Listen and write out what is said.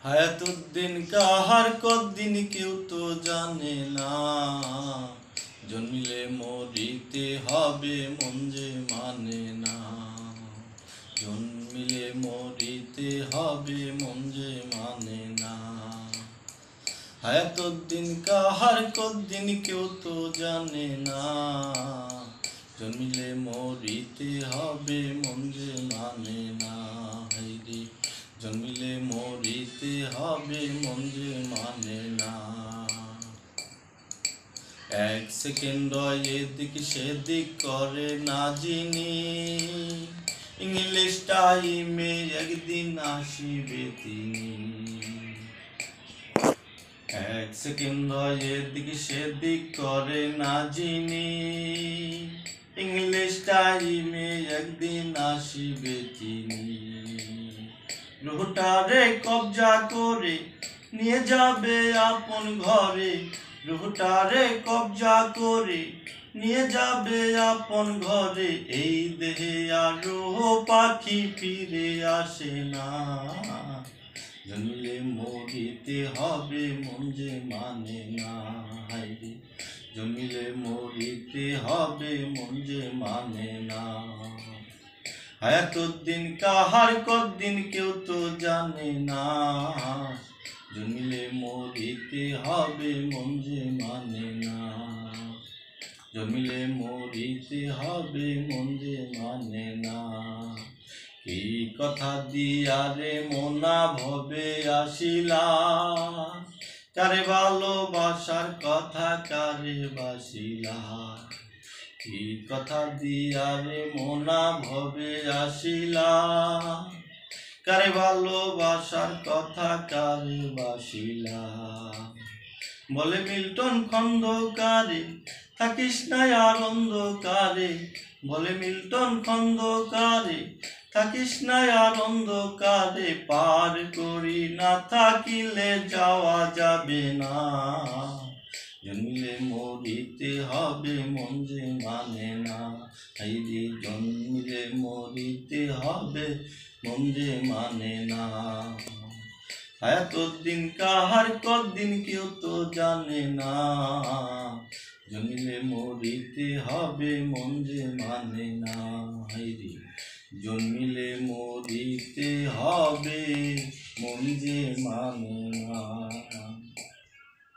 হায়াতুদ্দিন কাহার কদ্দিন কেউ তো জানে না, জন্মিলে মরিতে হবে মন যে মানে না, জন্মিলে মরিতে হবে মন যে মানে না। হায়াতুদ্দিন কাহার কদ্দিন কেউ তো জানে না, জন্মিলে মরিতে হবে মন যে মানে না। হাইরে জন্মিলে মরিতে হবে মন যে মানে না। এক সেকেন্ড এদিক সেদিক করে না যিনি, ইংলিশ টাইমে একদিন আসিবে তিনি। এক সেকেন্ড এদিক সেদিক করে না যিনি, ইংলিশ টাইমে একদিন আসিবে তিনি। রুহটারে কবজা করে নিয়ে যাবে আপন ঘরে, রুহটারে কবজা করে নিয়ে যাবে আপন ঘরে। এই দেহে আর রুহ পাখি ফিরে আসে না, জন্মিলে মরিতে হবে মন যে মানে না। হায়রে জন্মিলে মরিতে হবে মন যে মানে না। হায়াতুদ্দিন কাহার কদ্দিন কেউ তো জানে না, জন্মিলে মরিতে হবে মন যে মানে না, জন্মিলে মরিতে হবে মন যে মানে না। এই কথা দিয়া রে মনা ভবে আসিলা, কারে ভালোবাসার কথা কারে বাসিলা। এই কথা দিয়া রে মনা ভবে আসিলা, কারে ভালোবাসার কথা কারে বাসিলা। বলে মিল্টন খন্দকারে থাকিস না আর অন্ধকারে, বলে মিল্টন খন্দকারে থাকিস না আর অন্ধকারে। পার করি না থাকিলে যাওয়া যাবে না, জন্মিলে মরিতে হবে মন যে মানে না। হায়রে জন্মিলে মরিতে হবে মন যে মানে না। হায়াতুদ্দিন কাহার কদ্দিন কেউ তো জানে না, জন্মিলে মরিতে হবে মন যে মানে না। হায়রে জন্মিলে মরিতে হবে মন যে মানে না।